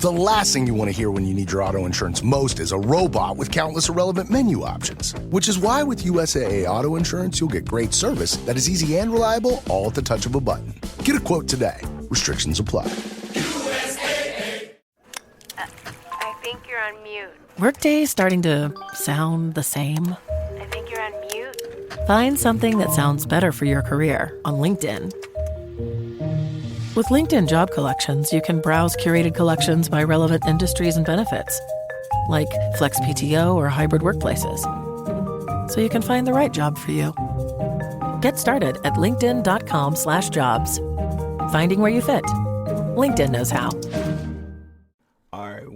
The last thing you want to hear when you need your auto insurance most is a robot with countless irrelevant menu options. Which is why with USAA Auto Insurance, you'll get great service that is easy and reliable, all at the touch of a button. Get a quote today. Restrictions apply. USAA. I think you're on mute. Workday starting to sound the same? I think you're on mute. Find something that sounds better for your career on LinkedIn. With LinkedIn Job Collections, you can browse curated collections by relevant industries and benefits, like flex PTO or hybrid workplaces, so you can find the right job for you. Get started at linkedin.com/jobs. Finding where you fit. LinkedIn knows how. All right.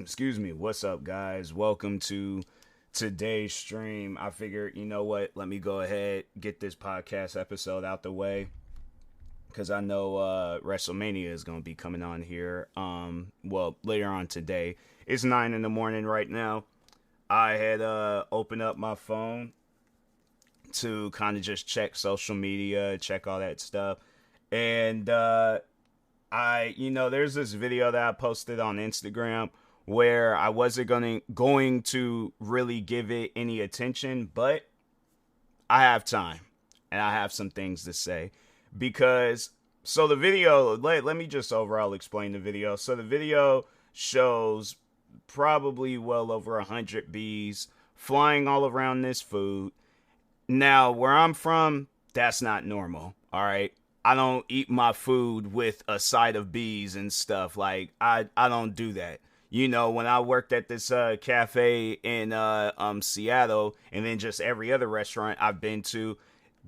Excuse me. What's up, guys? Welcome to today's stream. I figured, you know what? Let me go ahead, get this podcast episode out the way, because I know WrestleMania is going to be coming on here. Well, later on today. It's 9 in the morning right now. I had opened up my phone to kind of just check social media, check all that stuff. And there's this video that I posted on Instagram where I wasn't going to really give it any attention, but I have time and I have some things to say. Because, so the video, let me just overall explain the video. So the video shows probably well over 100 bees flying all around this food. Now, where I'm from, that's not normal, all right? I don't eat my food with a side of bees and stuff. Like, I don't do that. You know, when I worked at this cafe in Seattle, and then just every other restaurant I've been to,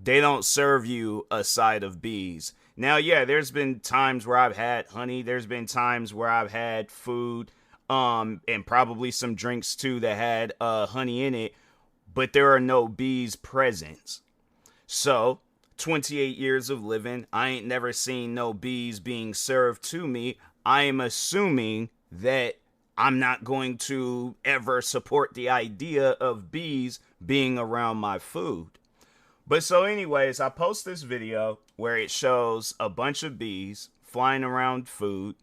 they don't serve you a side of bees. Now, yeah, there's been times where I've had honey. There's been times where I've had food, and probably some drinks too that had honey in it, but there are no bees present. So, 28 years of living, I ain't never seen no bees being served to me. I am assuming that I'm not going to ever support the idea of bees being around my food. But so anyways, I post this video where it shows a bunch of bees flying around food.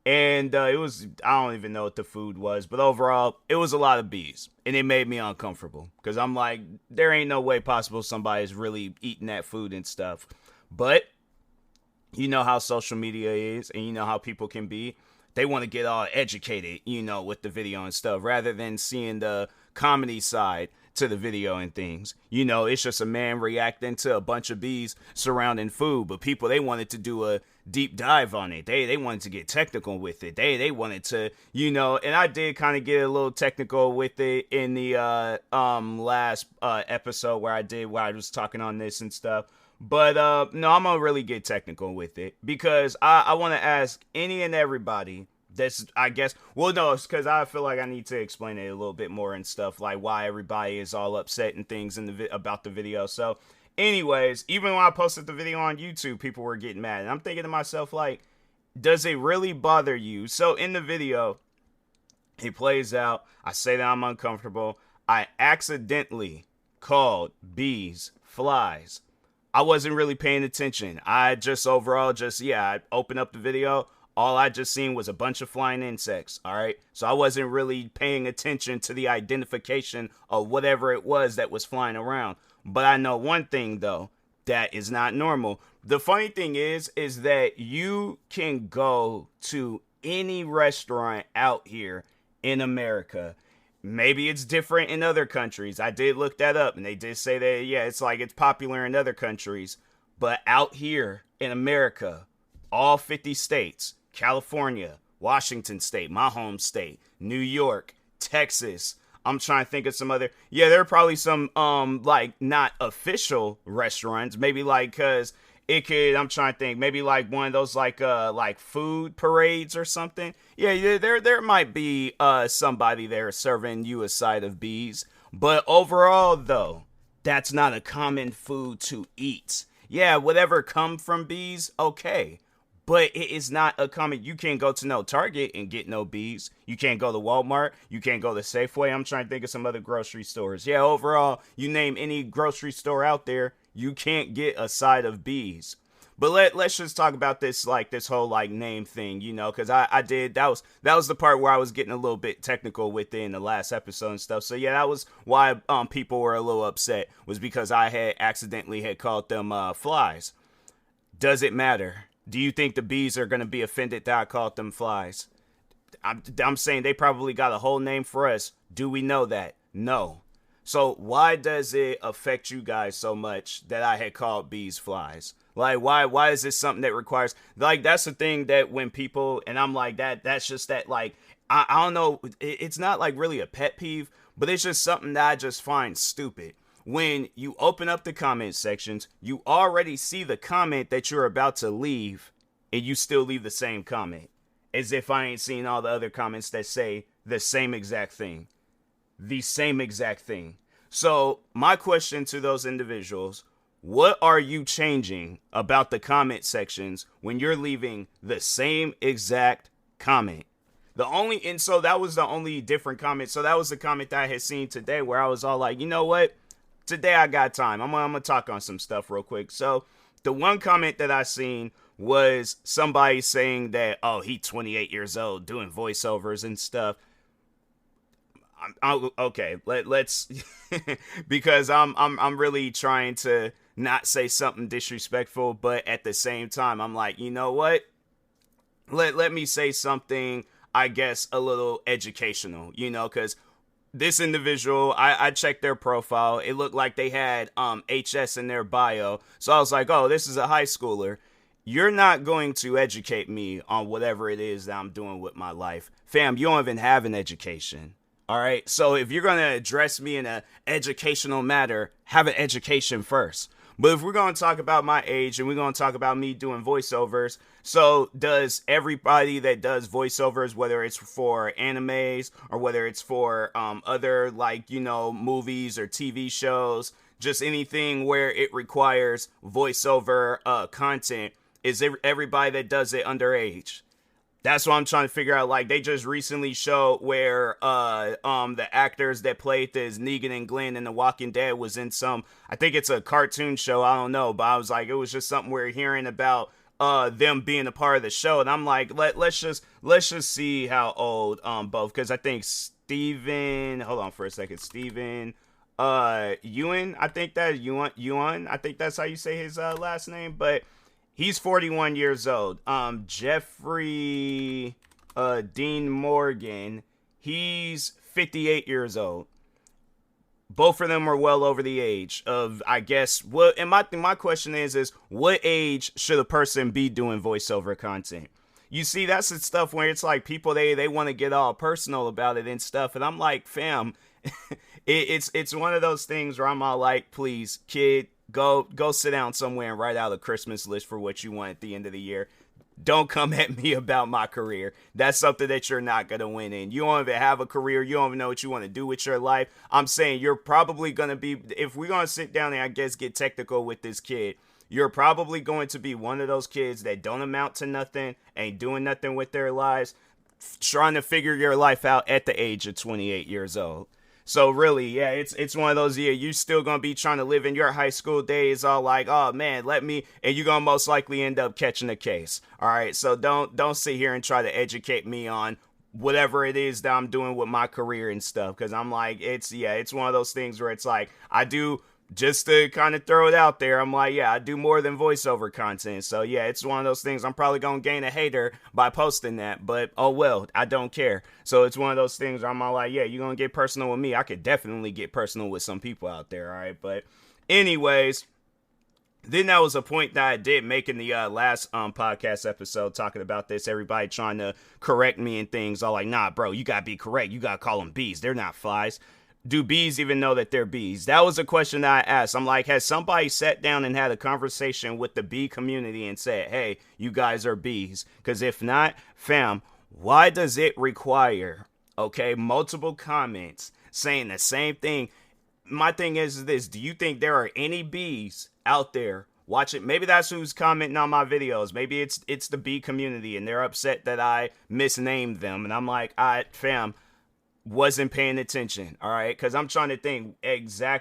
And I don't even know what the food was, but overall, it was a lot of bees. And it made me uncomfortable because I'm like, there ain't no way possible somebody's really eating that food and stuff. But you know how social media is, and you know how people can be. They want to get all educated, you know, with the video and stuff, rather than seeing the comedy side to the video and things. You know, it's just a man reacting to a bunch of bees surrounding food, but people, they wanted to do a deep dive on it. They wanted to get technical with it. They wanted to, you know, and I did kind of get a little technical with it in the last episode where I was talking on this and stuff. But no, I'm gonna really get technical with it because I want to ask any and everybody that's, I guess, well, no, it's because I feel like I need to explain it a little bit more and stuff, like why everybody is all upset and things about the video. So anyways, even when I posted the video on YouTube, people were getting mad. And I'm thinking to myself, like, does it really bother you? So in the video, he plays out. I say that I'm uncomfortable. I accidentally called bees flies. I wasn't really paying attention. I just overall I opened up the video. All I just seen was a bunch of flying insects, all right? So I wasn't really paying attention to the identification of whatever it was that was flying around. But I know one thing, though, that is not normal. The funny thing is that you can go to any restaurant out here in America. Maybe it's different in other countries. I did look that up, and they did say that, yeah, it's like it's popular in other countries. But out here in America, all 50 states, California, Washington State, my home state, New York, Texas. I'm trying to think of some other. Yeah, there are probably some, like, not official restaurants. Maybe, like, because it could, I'm trying to think, maybe, like, one of those, like food parades or something. Yeah, there might be somebody there serving you a side of bees. But overall, though, that's not a common food to eat. Yeah, whatever come from bees, okay. But it is not a common, you can't go to no Target and get no bees. You can't go to Walmart. You can't go to Safeway. I'm trying to think of some other grocery stores. Yeah, overall, you name any grocery store out there, you can't get a side of bees. But let's just talk about this, like, this whole, like, name thing, you know, because that was the part where I was getting a little bit technical within the last episode and stuff. So yeah, that was why people were a little upset, was because I had accidentally had called them flies. Does it matter? Do you think the bees are going to be offended that I called them flies? I'm saying they probably got a whole name for us. Do we know that? No. So why does it affect you guys so much that I had called bees flies? Like, why is this something that requires, like, that's the thing that when people, and I'm like, that's just that, like, I don't know, it's not like really a pet peeve, but it's just something that I just find stupid. When you open up the comment sections, you already see the comment that you're about to leave, and you still leave the same comment. As if I ain't seen all the other comments that say the same exact thing. The same exact thing. So, my question to those individuals, what are you changing about the comment sections when you're leaving the same exact comment? So that was the only different comment. So that was the comment that I had seen today where I was all like, you know what? Today I got time. I'm gonna talk on some stuff real quick. So, the one comment that I seen was somebody saying that, oh, he 28 years old doing voiceovers and stuff. Okay, let's because I'm really trying to not say something disrespectful, but at the same time I'm like, you know what? Let me say something, I guess, a little educational, you know, because this individual, I checked their profile. It looked like they had HS in their bio. So I was like, oh, this is a high schooler. You're not going to educate me on whatever it is that I'm doing with my life. Fam, you don't even have an education. All right. So if you're going to address me in an educational matter, have an education first. But if we're going to talk about my age and we're going to talk about me doing voiceovers, so does everybody that does voiceovers, whether it's for animes or whether it's for other, like, you know, movies or TV shows, just anything where it requires voiceover content, is everybody that does it underage? That's what I'm trying to figure out. Like, they just recently showed where the actors that played this Negan and Glenn in The Walking Dead was in some, I think it's a cartoon show, I don't know, but I was like, it was just something we're hearing about them being a part of the show, and I'm like, let's just see how old both, because I think Steven, hold on for a second, Steven Ewan, I think I think that's how you say his last name, but he's 41 years old. Jeffrey Dean Morgan, he's 58 years old. Both of them are well over the age of, I guess, what, and my question is what age should a person be doing voiceover content? You see, that's the stuff where it's like people, they want to get all personal about it and stuff, and I'm like, fam, it's one of those things where I'm all like, please, kid, go sit down somewhere and write out a Christmas list for what you want at the end of the year. Don't come at me about my career. That's something that you're not going to win in. You don't even have a career. You don't even know what you want to do with your life. I'm saying you're probably going to be, if we're going to sit down and I guess get technical with this kid, you're probably going to be one of those kids that don't amount to nothing, ain't doing nothing with their lives, trying to figure your life out at the age of 28 years old. So really, yeah, it's one of those, yeah, you still gonna be trying to live in your high school days all like, oh man, and you're gonna most likely end up catching a case. All right, so don't sit here and try to educate me on whatever it is that I'm doing with my career and stuff, because I'm like, it's one of those things where it's like, I do, just to kind of throw it out there, I'm like, yeah, I do more than voiceover content. So yeah, it's one of those things. I'm probably going to gain a hater by posting that, but oh well, I don't care. So it's one of those things where I'm all like, yeah, you're going to get personal with me. I could definitely get personal with some people out there. All right. But anyways, then that was a point that I did make in the last podcast episode talking about this. Everybody trying to correct me and things. All like, nah, bro, you got to be correct. You got to call them bees. They're not flies. Do bees even know that they're bees? That was a question that I asked. I'm like, has somebody sat down and had a conversation with the bee community and said, hey, you guys are bees? Because if not, fam, why does it require, okay, multiple comments saying the same thing? My thing is this. Do you think there are any bees out there watching? Maybe that's who's commenting on my videos. Maybe it's the bee community and they're upset that I misnamed them. And I'm like, fam, wasn't paying attention, all right? Because I'm trying to think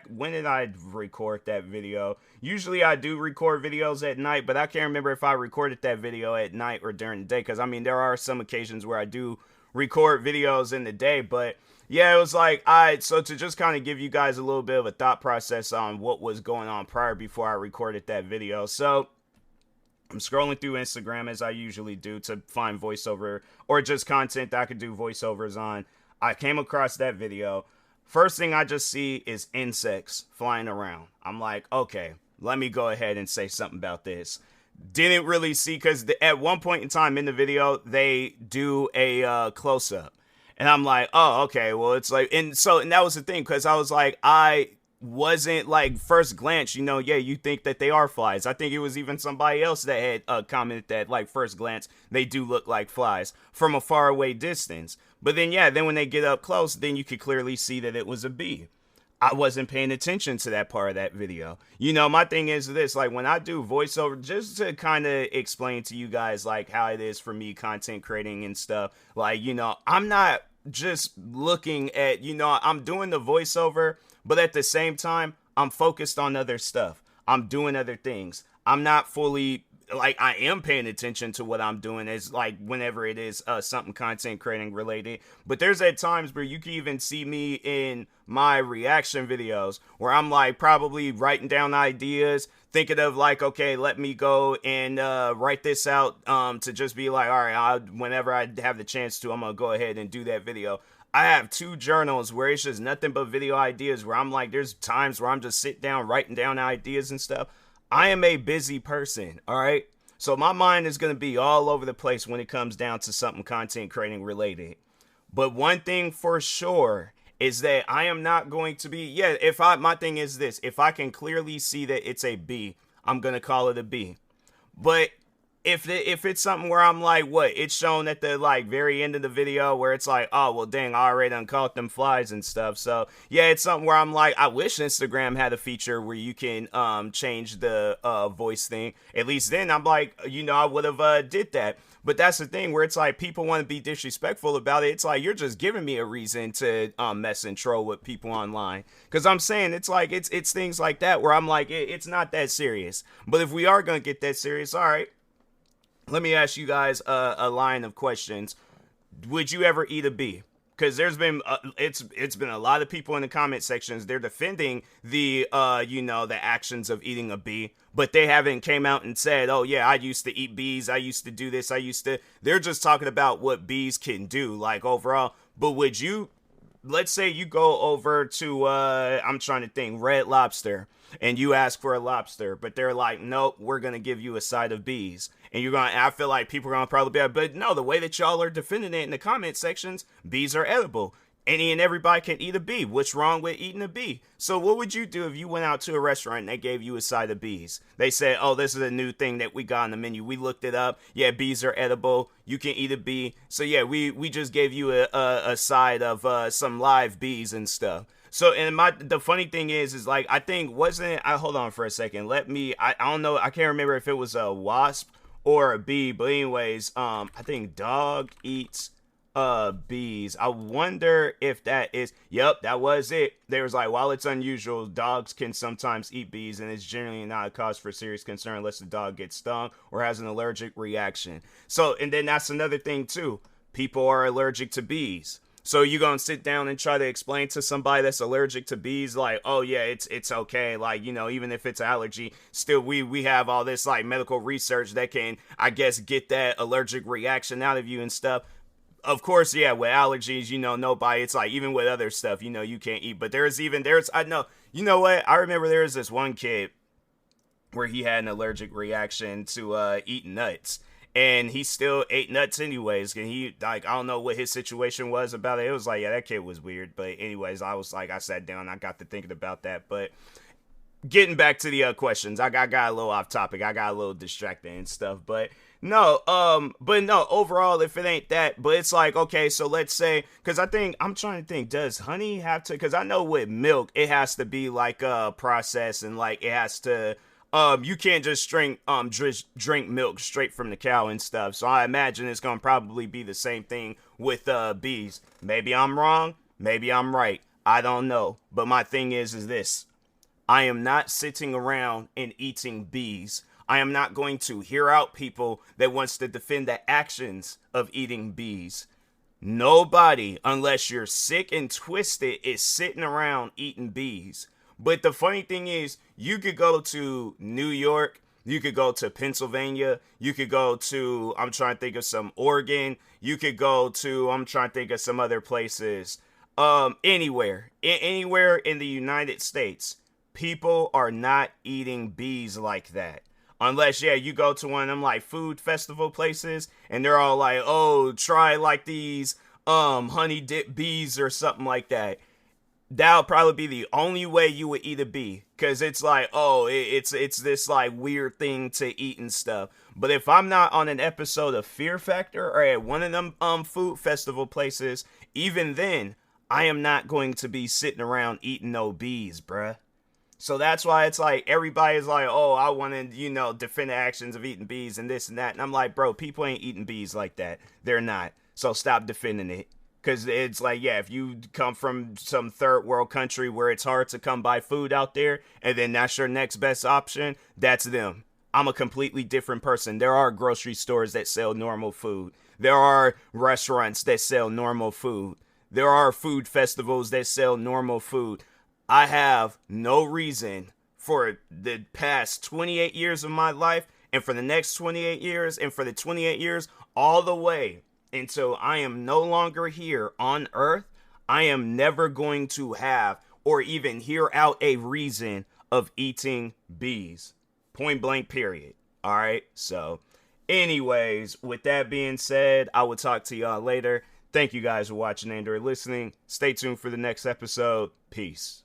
when did I record that video? Usually I do record videos at night, but I can't remember if I recorded that video at night or during the day, because I mean, there are some occasions where I do record videos in the day, but yeah, it was like, so to just kind of give you guys a little bit of a thought process on what was going on prior before I recorded that video. So I'm scrolling through Instagram as I usually do to find voiceover or just content that I could do voiceovers on. I came across that video. First thing I just see is insects flying around. I'm like, okay, let me go ahead and say something about this. Didn't really see, because at one point in time in the video, they do a close-up. And I'm like, oh, okay, well, it's like, and that was the thing, because I was like, I wasn't like, first glance, yeah, you think that they are flies. I think it was even somebody else that had commented that, like, first glance, they do look like flies from a far away distance. But then, yeah, then when they get up close, then you could clearly see that it was a bee. I wasn't paying attention to that part of that video. My thing is this, like, when I do voiceover, just to kind of explain to you guys, like, how it is for me content creating and stuff, like, I'm not just looking at, I'm doing the voiceover, but at the same time, I'm focused on other stuff. I'm doing other things. I'm not fully, like, I am paying attention to what I'm doing, as like whenever it is something content creating related. But there's at times where you can even see me in my reaction videos where I'm like probably writing down ideas, thinking of like, okay, let me go and write this out to just be like, all right, whenever I have the chance to, I'm gonna go ahead and do that video. I have 2 journals where it's just nothing but video ideas, where I'm like, there's times where I'm just sitting down writing down ideas and stuff. I am a busy person, all right? So my mind is going to be all over the place when it comes down to something content creating related. But one thing for sure is that I am not going to be, my thing is this, if I can clearly see that it's a B, I'm going to call it a B. But if it's something where I'm like, what, it's shown at the like very end of the video where it's like, oh, well, dang, I already done caught them flies and stuff. So yeah, it's something where I'm like, I wish Instagram had a feature where you can change the voice thing. At least then I'm like, I would have did that. But that's the thing where it's like people want to be disrespectful about it. It's like, you're just giving me a reason to mess and troll with people online. Because I'm saying it's like, it's things like that where I'm like, it's not that serious. But if we are going to get that serious, all right. Let me ask you guys a line of questions. Would you ever eat a bee? Because there's been it's been a lot of people in the comment sections. They're defending the the actions of eating a bee, but they haven't came out and said, oh yeah, I used to eat bees. I used to do this. They're just talking about what bees can do, like overall. But would you? Let's say you go over to I'm trying to think, Red Lobster, and you ask for a lobster, but they're like, nope, we're gonna give you a side of bees. And I feel like people are gonna probably be like, but no, the way that y'all are defending it in the comment sections, bees are edible. Any and everybody can eat a bee. What's wrong with eating a bee? So what would you do if you went out to a restaurant and they gave you a side of bees? They said, oh, this is a new thing that we got on the menu. We looked it up. Yeah, bees are edible. You can eat a bee. So yeah, we just gave you a side of some live bees and stuff. So, and the funny thing is like, I think hold on for a second. I don't know. I can't remember if it was a wasp or a bee, but anyways, I think dog eats bees. I wonder if that is, yep, that was it. There was like, while it's unusual, dogs can sometimes eat bees, and it's generally not a cause for serious concern unless the dog gets stung or has an allergic reaction. So, and then that's another thing too. People are allergic to bees. So you gonna sit down and try to explain to somebody that's allergic to bees, like, oh yeah, it's okay, like, even if it's allergy, still we have all this like medical research that can, I guess, get that allergic reaction out of you and stuff. Of course, yeah, with allergies, nobody, it's like, even with other stuff, you can't eat. But I know, what? I remember there was this one kid where he had an allergic reaction to eating nuts. And he still ate nuts anyways. And he, like, I don't know what his situation was about it. It was like, yeah, that kid was weird. But anyways, I sat down, I got to thinking about that. But getting back to the questions, I got a little off topic. I got a little distracted and stuff. But no, overall, if it ain't that, but it's like, okay, so let's say, because I'm trying to think, does honey have to, because I know with milk, it has to be like processed, and like it has to, you can't just drink milk straight from the cow and stuff. So I imagine it's gonna probably be the same thing with bees. Maybe I'm wrong. Maybe I'm right. I don't know. But my thing is this. I am not sitting around and eating bees. I am not going to hear out people that wants to defend the actions of eating bees. Nobody, unless you're sick and twisted, is sitting around eating bees. But the funny thing is, you could go to New York, you could go to Pennsylvania, you could go to, I'm trying to think of some, Oregon, you could go to, I'm trying to think of some other places. Anywhere in the United States, people are not eating bees like that. Unless, yeah, you go to one of them like food festival places and they're all like, oh, try like these honey dip bees or something like that. That'll probably be the only way you would eat a bee. Cause it's like, oh, it's this like weird thing to eat and stuff. But if I'm not on an episode of Fear Factor or at one of them food festival places, even then, I am not going to be sitting around eating no bees, bruh. So that's why it's like everybody's like, oh, I want to, defend the actions of eating bees and this and that. And I'm like, bro, people ain't eating bees like that. They're not. So stop defending it. Because it's like, yeah, if you come from some third world country where it's hard to come by food out there, and then that's your next best option, that's them. I'm a completely different person. There are grocery stores that sell normal food. There are restaurants that sell normal food. There are food festivals that sell normal food. I have no reason for the past 28 years of my life, and for the next 28 years, and for the 28 years all the way until I am no longer here on earth, I am never going to have or even hear out a reason of eating bees. Point blank, period. All right. So anyways, with that being said, I will talk to y'all later. Thank you guys for watching and or listening. Stay tuned for the next episode. Peace.